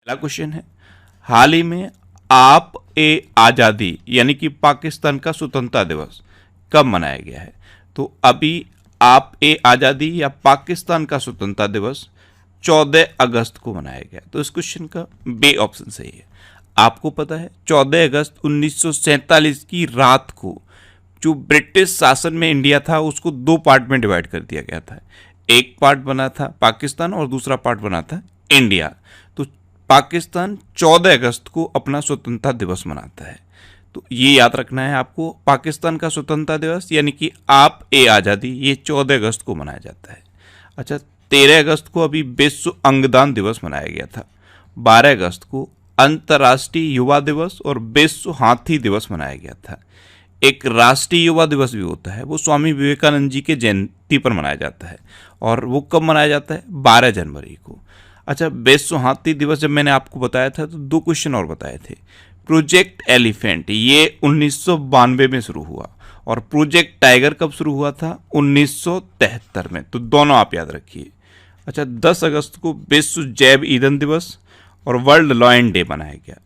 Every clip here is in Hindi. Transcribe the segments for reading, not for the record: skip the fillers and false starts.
पहला क्वेश्चन है, हाल ही में आप ए आज़ादी यानी कि पाकिस्तान का स्वतंत्रता दिवस कब मनाया गया है? तो अभी आप ए आज़ादी या पाकिस्तान का स्वतंत्रता दिवस 14 अगस्त को मनाया गया। तो इस क्वेश्चन का बी ऑप्शन सही है। आपको पता है 14 अगस्त 1947 की रात को जो ब्रिटिश शासन में इंडिया था उसको दो पार्ट में डिवाइड कर दिया गया था। एक पार्ट बना था पाकिस्तान और दूसरा पार्ट बना था इंडिया। तो पाकिस्तान 14 अगस्त को अपना स्वतंत्रता दिवस मनाता है। तो ये याद रखना है आपको, पाकिस्तान का स्वतंत्रता दिवस यानी कि आप ए आज़ादी ये 14 अगस्त को मनाया जाता है। अच्छा, 13 अगस्त को अभी विश्व अंगदान दिवस मनाया गया था। 12 अगस्त को अंतर्राष्ट्रीय युवा दिवस और विश्व हाथी दिवस मनाया गया था। एक राष्ट्रीय युवा दिवस भी होता है, वो स्वामी विवेकानंद जी के जयंती पर मनाया जाता है। और वो कब मनाया जाता है? 12 जनवरी को। अच्छा, विश्व हाथी दिवस जब मैंने आपको बताया था तो दो क्वेश्चन और बताए थे। प्रोजेक्ट एलिफेंट ये 1992 में शुरू हुआ और प्रोजेक्ट टाइगर कब शुरू हुआ था? 1973 में। तो दोनों आप याद रखिए। अच्छा, 10 अगस्त को विश्व जैव ईंधन दिवस और वर्ल्ड लॉयन डे मनाया गया।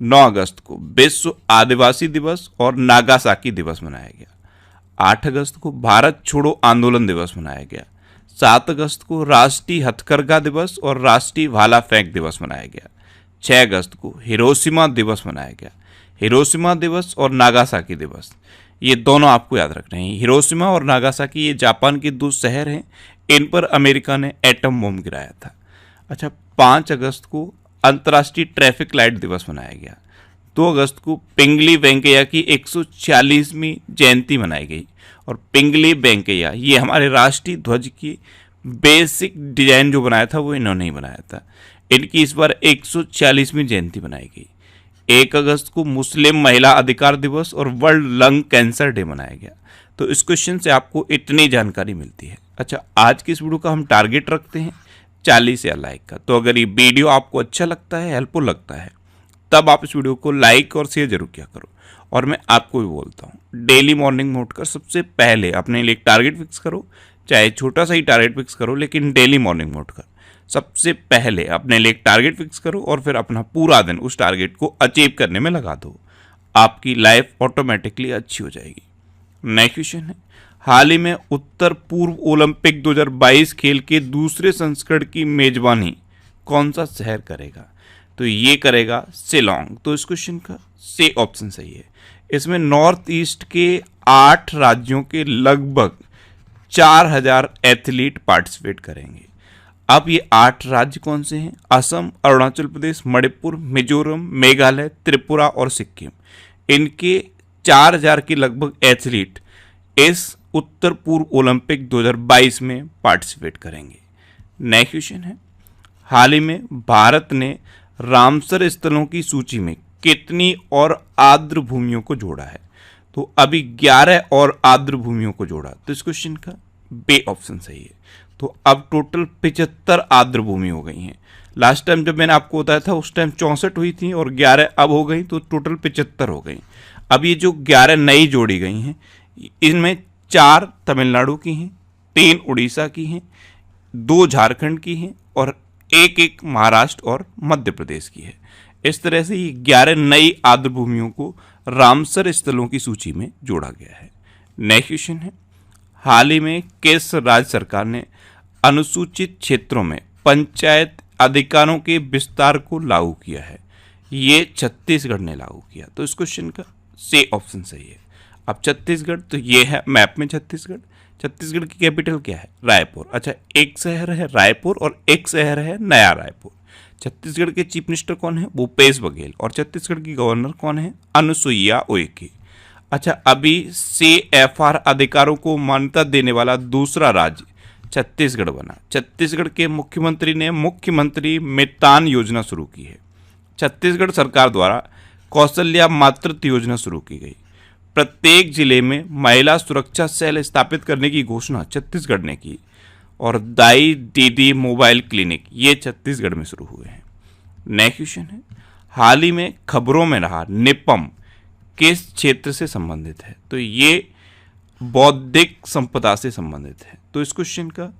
9 अगस्त को विश्व आदिवासी दिवस और नागासाकी दिवस मनाया गया। 8 अगस्त को भारत छोड़ो आंदोलन दिवस मनाया गया। 7 अगस्त को राष्ट्रीय हथकरघा दिवस और राष्ट्रीय भाला फेंक दिवस मनाया गया। 6 अगस्त को हिरोशिमा दिवस मनाया गया। हिरोशिमा दिवस और नागासाकी दिवस ये दोनों आपको याद रखने हैं। हिरोशिमा और नागासाकी ये जापान के दो शहर हैं, इन पर अमेरिका ने एटम बम गिराया था। अच्छा, 5 अगस्त को अंतर्राष्ट्रीय ट्रैफिक लाइट दिवस मनाया गया। 2 अगस्त को पिंगली वेंकैया की 140वीं जयंती मनाई गई। और पिंगली वेंकैया ये हमारे राष्ट्रीय ध्वज की बेसिक डिजाइन जो बनाया था वो इन्होंने ही बनाया था। इनकी इस बार 140वीं जयंती मनाई गई। 1 अगस्त को मुस्लिम महिला अधिकार दिवस और वर्ल्ड लंग कैंसर डे मनाया गया। तो इस क्वेश्चन से आपको इतनी जानकारी मिलती है। अच्छा, आज की इस वीडियो का हम टारगेट रखते हैं 40 या लाइक का। तो अगर ये वीडियो आपको अच्छा लगता है, हेल्पफुल लगता है, तब आप इस वीडियो को लाइक और शेयर जरूर किया करो। और मैं आपको भी बोलता हूँ, डेली मॉर्निंग मोड कर सबसे पहले अपने लिए एक टारगेट फिक्स करो, चाहे छोटा सा ही टारगेट फिक्स करो, लेकिन डेली मॉर्निंग मोड कर सबसे पहले अपने लिए एक टारगेट फिक्स करो और फिर अपना पूरा दिन उस टारगेट को अचीव करने में लगा दो। आपकी लाइफ ऑटोमेटिकली अच्छी हो जाएगी। नेक्स्ट क्वेश्चन है, हाल ही में उत्तर पूर्व ओलंपिक 2022 खेल के दूसरे संस्करण की मेजबानी कौन सा शहर करेगा? तो ये करेगा शिलोंग। तो इस क्वेश्चन का सी ऑप्शन सही है। इसमें नॉर्थ ईस्ट के 8 राज्यों के लगभग 4000 एथलीट पार्टिसिपेट करेंगे। अब ये 8 राज्य कौन से हैं? असम, अरुणाचल प्रदेश, मणिपुर, मिजोरम, मेघालय, त्रिपुरा और सिक्किम। इनके 4000 के लगभग एथलीट इस उत्तर पूर्व ओलंपिक 2022 में पार्टिसिपेट करेंगे। नेक्स्ट क्वेश्चन है, हाल ही में भारत ने रामसर स्थलों की सूची में कितनी और आर्द्र भूमियों को जोड़ा है? तो अभी 11 और आर्द्र भूमियों को जोड़ा। तो इस क्वेश्चन का बी ऑप्शन सही है। तो अब टोटल 75 आर्द्र भूमि हो गई हैं। लास्ट टाइम जब मैंने आपको बताया था उस टाइम 64 हुई थी और 11 अब हो गई, तो टोटल 75 हो गई। अब ये जो 11 नई जोड़ी गई हैं, इनमें 4 तमिलनाडु की हैं, 3 उड़ीसा की हैं, 2 झारखंड की हैं और एक महाराष्ट्र और मध्य प्रदेश की है। इस तरह से ये 11 नई आर्द्र भूमियों को रामसर स्थलों की सूची में जोड़ा गया है। नेक्स्ट क्वेश्चन है, हाल ही में किस राज्य सरकार ने अनुसूचित क्षेत्रों में पंचायत अधिकारों के विस्तार को लागू किया है? ये छत्तीसगढ़ ने लागू किया। तो इस क्वेश्चन का सी ऑप्शन सही है। अब छत्तीसगढ़, तो ये है मैप में छत्तीसगढ़। छत्तीसगढ़ की कैपिटल क्या है? रायपुर। अच्छा, एक शहर है रायपुर और एक शहर है नया रायपुर। छत्तीसगढ़ के चीफ मिनिस्टर कौन है? भूपेश बघेल। और छत्तीसगढ़ की गवर्नर कौन है? अनुसुईया उइके। अच्छा, अभी CFR अधिकारों को मान्यता देने वाला दूसरा राज्य छत्तीसगढ़ बना। छत्तीसगढ़ के मुख्यमंत्री ने मुख्यमंत्री मितान योजना शुरू की है। छत्तीसगढ़ सरकार द्वारा कौशल्या मातृत्व योजना शुरू की गई। प्रत्येक जिले में महिला सुरक्षा सेल स्थापित करने की घोषणा छत्तीसगढ़ ने की। और दाई दीदी मोबाइल क्लिनिक ये छत्तीसगढ़ में शुरू हुए हैं। नेक्स्ट क्वेश्चन है, हाल ही में खबरों में रहा निपम किस क्षेत्र से संबंधित है? तो ये बौद्धिक संपदा से संबंधित है। तो इस क्वेश्चन का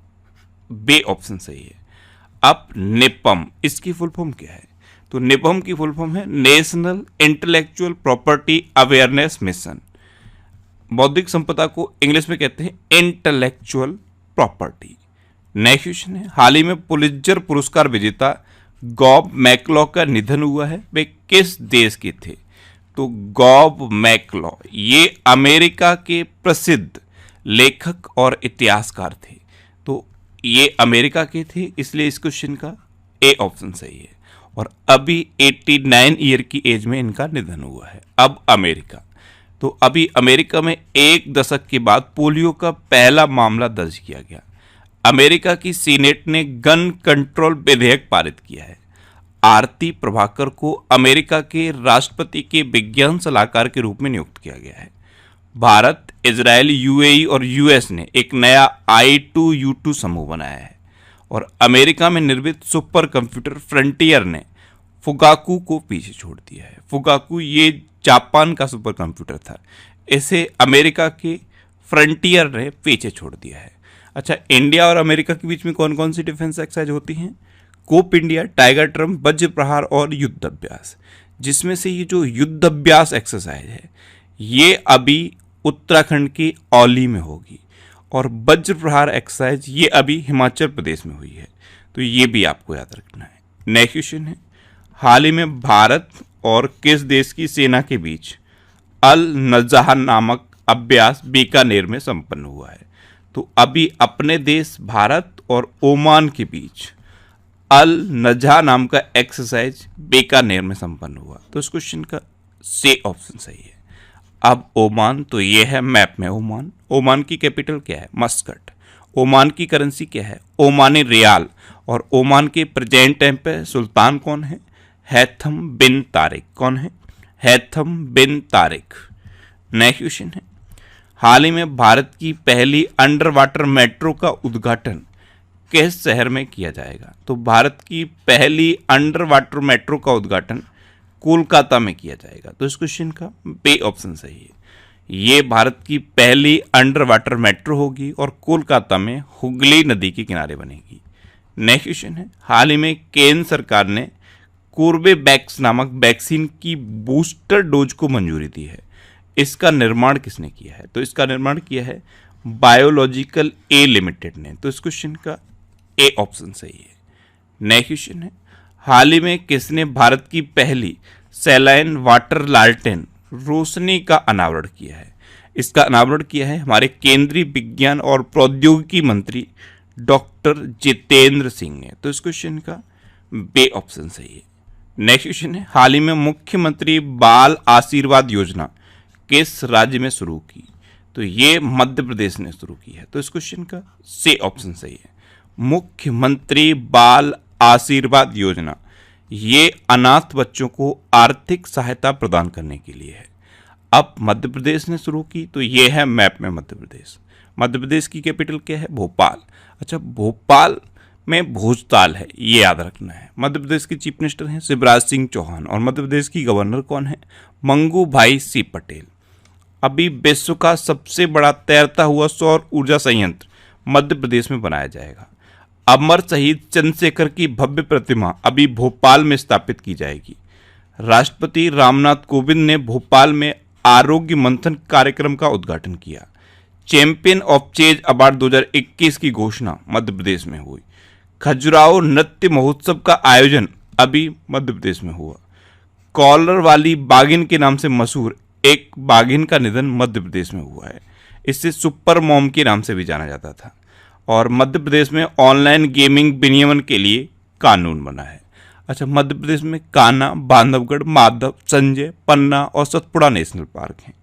बी ऑप्शन सही है। अब निपम इसकी फुल फॉर्म क्या है? तो निपम की फुल फॉर्म है national intellectual property awareness mission. बौद्धिक संपदा को इंग्लिश में कहते हैं इंटेलेक्चुअल प्रॉपर्टी। नेक्स्ट क्वेश्चन है, हाल ही में पुलित्जर पुरस्कार विजेता गॉब मैकलॉ का निधन हुआ है, वे किस देश के थे? तो गॉब मैकलॉ ये अमेरिका के प्रसिद्ध लेखक और इतिहासकार थे। तो ये अमेरिका के थे, इसलिए इस क्वेश्चन का ए ऑप्शन सही है। और अभी 89 ईयर की एज में इनका निधन हुआ है। अब अमेरिका, तो अभी अमेरिका में एक दशक के बाद पोलियो का पहला मामला दर्ज किया गया। अमेरिका की सीनेट ने गन कंट्रोल विधेयक पारित किया है। आरती प्रभाकर को अमेरिका के राष्ट्रपति के विज्ञान सलाहकार के रूप में नियुक्त किया गया है। भारत, इजराइल, यूएई और यूएस ने एक नया I2U2 समूह बनाया है। और अमेरिका में निर्मित सुपर कंप्यूटर फ्रंटियर ने फुगाकू को पीछे छोड़ दिया है। फुगाकू ये जापान का सुपर कंप्यूटर था, इसे अमेरिका के फ्रंटियर ने पीछे छोड़ दिया है। अच्छा, इंडिया और अमेरिका के बीच में कौन कौन सी डिफेंस एक्सरसाइज होती हैं? कोप इंडिया, टाइगर ट्रम्प, वज्र प्रहार और युद्ध अभ्यास। जिसमें से ये जो युद्ध अभ्यास एक्सरसाइज है ये अभी उत्तराखंड के औली में होगी, और वज्र प्रहार एक्सरसाइज ये अभी हिमाचल प्रदेश में हुई है। तो ये भी आपको याद रखना है। नेक्स्ट क्वेश्चन है, हाल ही में भारत और किस देश की सेना के बीच अल नजह नामक अभ्यास बीकानेर में संपन्न हुआ है? तो अभी अपने देश भारत और ओमान के बीच अल नजह नाम का एक्सरसाइज बीकानेर में संपन्न हुआ। तो इस क्वेश्चन का सी ऑप्शन सही है। अब ओमान, तो ये है मैप में ओमान। ओमान की कैपिटल क्या है? मस्कट। ओमान की करेंसी क्या है? ओमानी रियाल। और ओमान के प्रेजेंट टाइम पे सुल्तान कौन है? हैथम बिन तारिक। कौन है? हैथम बिन तारिक। नेक्स्ट क्वेश्चन है, हाल ही में भारत की पहली अंडर वाटर मेट्रो का उद्घाटन किस शहर में किया जाएगा? तो भारत की पहली अंडर वाटर मेट्रो का उद्घाटन कोलकाता में किया जाएगा। तो इस क्वेश्चन का बी ऑप्शन सही है। ये भारत की पहली अंडर वाटर मेट्रो होगी और कोलकाता में हुगली नदी के किनारे बनेगी। नेक्स्ट क्वेश्चन है, हाल ही में केंद्र सरकार ने कोर्बेवैक्स नामक वैक्सीन की बूस्टर डोज को मंजूरी दी है। इसका निर्माण किसने किया है? तो इसका निर्माण किया है बायोलॉजिकल ए लिमिटेड ने। तो इस क्वेश्चन का ए ऑप्शन सही है। नेक्स्ट क्वेश्चन है, हाल ही में किसने भारत की पहली सैलाइन वाटर लालटेन रोशनी का अनावरण किया है? इसका अनावरण किया है हमारे केंद्रीय विज्ञान और प्रौद्योगिकी मंत्री डॉक्टर जितेंद्र सिंह ने। तो इस क्वेश्चन का बी ऑप्शन सही है। नेक्स्ट क्वेश्चन है, हाल ही में मुख्यमंत्री बाल आशीर्वाद योजना किस राज्य में शुरू की? तो ये मध्य प्रदेश ने शुरू की है। तो इस क्वेश्चन का सी ऑप्शन सही है। मुख्यमंत्री बाल आशीर्वाद योजना ये अनाथ बच्चों को आर्थिक सहायता प्रदान करने के लिए है। अब मध्य प्रदेश ने शुरू की, तो ये है मैप में मध्य प्रदेश। मध्य प्रदेश की कैपिटल क्या है? भोपाल। अच्छा, भोपाल में भोजताल है, ये याद रखना है। मध्य प्रदेश के चीफ मिनिस्टर हैं शिवराज सिंह चौहान, और मध्य प्रदेश की गवर्नर कौन है? मंगू भाई सी पटेल। अभी विश्व का सबसे बड़ा तैरता हुआ सौर ऊर्जा संयंत्र मध्य प्रदेश में बनाया जाएगा। अमर शहीद चंद्रशेखर की भव्य प्रतिमा अभी भोपाल में स्थापित की जाएगी। राष्ट्रपति रामनाथ कोविंद ने भोपाल में आरोग्य मंथन कार्यक्रम का उद्घाटन किया। चैंपियन ऑफ चेज अवार्ड 2021 की घोषणा मध्य प्रदेश में हुई। खजुराहो नृत्य महोत्सव का आयोजन अभी मध्य प्रदेश में हुआ। कॉलर वाली बागिन के नाम से मशहूर एक बागिन का निधन मध्य प्रदेश में हुआ है। इससे सुपर मॉम के नाम से भी जाना जाता था। और मध्य प्रदेश में ऑनलाइन गेमिंग विनियमन के लिए कानून बना है। अच्छा, मध्य प्रदेश में कान्हा, बांधवगढ़, माधव, संजय, पन्ना और सतपुड़ा नेशनल पार्क हैं।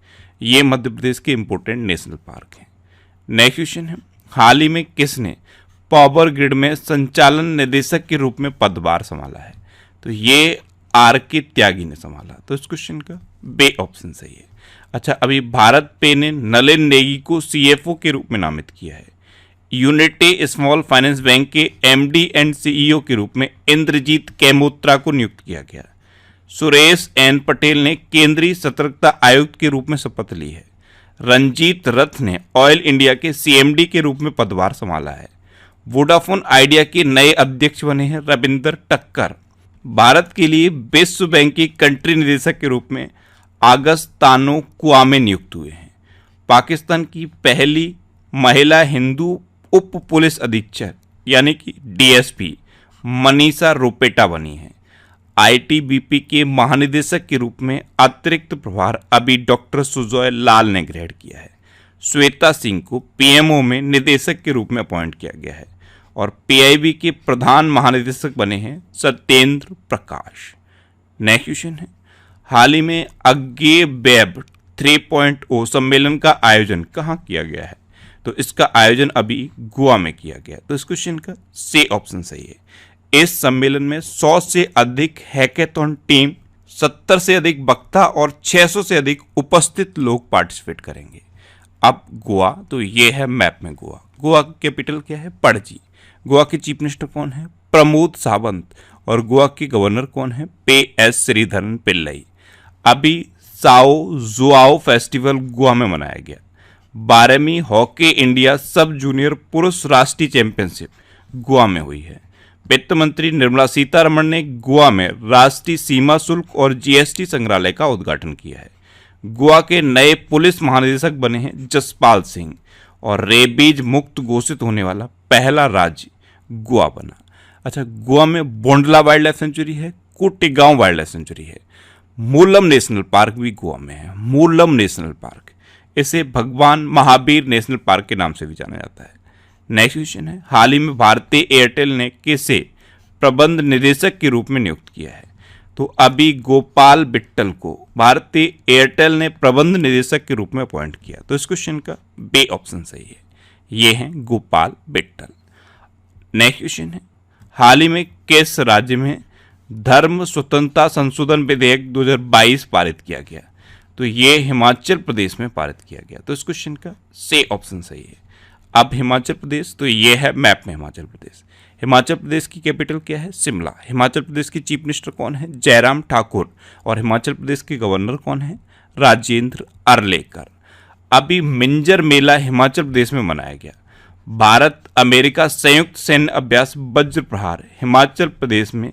ये मध्य प्रदेश के इंपॉर्टेंट नेशनल पार्क हैं। नेक्स्ट क्वेश्चन है, हाल ही में किसने पावर ग्रिड में संचालन निदेशक के रूप में पदभार संभाला है? तो ये R.K. त्यागी ने संभाला। तो इस क्वेश्चन का बी ऑप्शन सही है। अच्छा, अभी भारत पे ने नलिन नेगी को CFO के रूप में नामित किया है। यूनिटी स्मॉल फाइनेंस बैंक के MD एंड CEO के रूप में इंद्रजीत कैमोत्रा को नियुक्त किया गया। सुरेश N. पटेल ने केंद्रीय सतर्कता आयुक्त के रूप में शपथ ली है। रंजीत रथ ने ऑयल इंडिया के CMD के रूप में पदभार संभाला है। वोडाफोन आइडिया के नए अध्यक्ष बने हैं रविंदर टक्कर। भारत के लिए विश्व बैंक की कंट्री निदेशक के रूप में आगस्तानो कुआमे नियुक्त हुए हैं। पाकिस्तान की पहली महिला हिंदू उप पुलिस अधीक्षक यानी कि डीएसपी मनीषा रोपेटा बनी है। आईटीबीपी के महानिदेशक के रूप में अतिरिक्त प्रभार अभी डॉक्टर सुजॉय लाल ने ग्रहण किया है। श्वेता सिंह को पीएमओ में निदेशक के रूप में अपॉइंट किया गया है और पीआईबी के प्रधान महानिदेशक बने हैं सत्येंद्र प्रकाश। नेक्स्ट क्वेश्चन है, हाल ही में अगे वेब 3.0 सम्मेलन का आयोजन कहाँ किया गया है? तो इसका आयोजन अभी गोवा में किया गया। तो इस क्वेश्चन का सी ऑप्शन सही है। इस सम्मेलन में 100 से अधिक हैकेथॉन टीम, 70 से अधिक वक्ता और 600 से अधिक उपस्थित लोग पार्टिसिपेट करेंगे। अब गोवा, तो ये है मैप में गोवा। गोवा की कैपिटल क्या है? पणजी। गोवा के चीफ मिनिस्टर कौन है? प्रमोद सावंत। और गोवा के गवर्नर कौन है? PS श्रीधरन पिल्लई। अभी साओ जुआओ फेस्टिवल गोवा में मनाया गया। 12वीं हॉकी इंडिया सब जूनियर पुरुष राष्ट्रीय चैंपियनशिप गोवा में हुई है। वित्त मंत्री निर्मला सीतारमण ने गोवा में राष्ट्रीय सीमा शुल्क और जीएसटी संग्रहालय का उद्घाटन किया है। गोवा के नए पुलिस महानिदेशक बने हैं जसपाल सिंह और रेबीज मुक्त घोषित होने वाला पहला राज्य गोवा बना। अच्छा, गोवा में बोंडला वाइल्ड लाइफ सेंचुरी है, कोटेगांव वाइल्ड लाइफ सेंचुरी है, मूलम नेशनल पार्क भी गोवा में है। मूलम नेशनल पार्क, इसे भगवान महावीर नेशनल पार्क के नाम से भी जाना जाता है। नेक्स्ट क्वेश्चन है, हाल ही में भारतीय एयरटेल ने किसे प्रबंध निदेशक के रूप में नियुक्त किया है? तो अभी गोपाल बिट्टल को भारतीय एयरटेल ने प्रबंध निदेशक के रूप में अपॉइंट किया। तो इस क्वेश्चन का बी ऑप्शन सही है, ये हैं गोपाल बिट्टल। नेक्स्ट क्वेश्चन है, हाल ही में किस राज्य में धर्म स्वतंत्रता संशोधन विधेयक 2022 पारित किया गया? तो ये हिमाचल प्रदेश में पारित किया गया। तो इस क्वेश्चन का सी ऑप्शन सही है। अब हिमाचल प्रदेश, तो ये है मैप में हिमाचल प्रदेश। हिमाचल प्रदेश की कैपिटल क्या है? शिमला। हिमाचल प्रदेश के चीफ मिनिस्टर कौन है? जयराम ठाकुर। और हिमाचल प्रदेश के गवर्नर कौन है? राजेंद्र अर्लेकर। अभी मिंजर मेला हिमाचल प्रदेश में मनाया गया। भारत अमेरिका संयुक्त सैन्य अभ्यास वज्र प्रहार हिमाचल प्रदेश में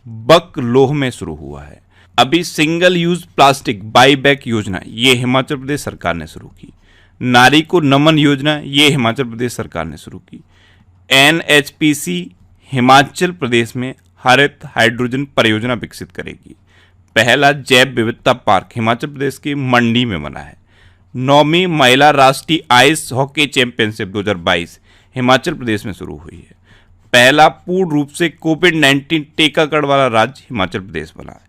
बकलोह में शुरू हुआ है। अभी single use plastic by back योजना ये हिमाचल प्रदेश सरकार ने शुरू की। नारी को नमन योजना ये हिमाचल प्रदेश सरकार ने शुरू की। NHPC हिमाचल प्रदेश में हरित हाइड्रोजन परियोजना विकसित करेगी। पहला जैव विविधता पार्क हिमाचल प्रदेश के मंडी में बना है। 9वीं महिला राष्ट्रीय ice hockey championship 2022 Himachal Pradesh में शुरू हुई है। पहला पूर्ण रूप से कोविड-19 टीकाकरण वाला राज्य हिमाचल प्रदेश बना है।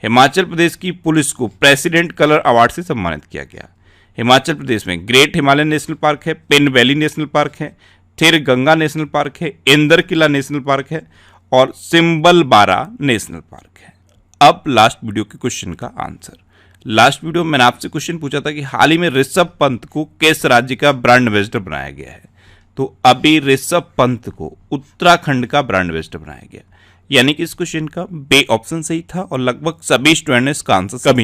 हिमाचल प्रदेश की पुलिस को प्रेसिडेंट कलर अवार्ड से सम्मानित किया गया। हिमाचल प्रदेश में ग्रेट हिमालयन नेशनल पार्क है, पिन वैली नेशनल पार्क है, थिर गंगा नेशनल पार्क है, इंदर किला नेशनल पार्क है और सिंबलबारा नेशनल पार्क है। अब लास्ट वीडियो के क्वेश्चन का आंसर। लास्ट वीडियो में मैंने आपसे क्वेश्चन पूछा था कि हाल ही में ऋषभ पंत को किस राज्य का ब्रांड एम्बेसडर बनाया गया है? तो अभी ऋषभ पंत को उत्तराखंड का ब्रांड एम्बेसडर बनाया गया। यानी कि इस क्वेश्चन का बी ऑप्शन सही था और लगभग सभी स्टूडेंट ने इसका आंसर सभी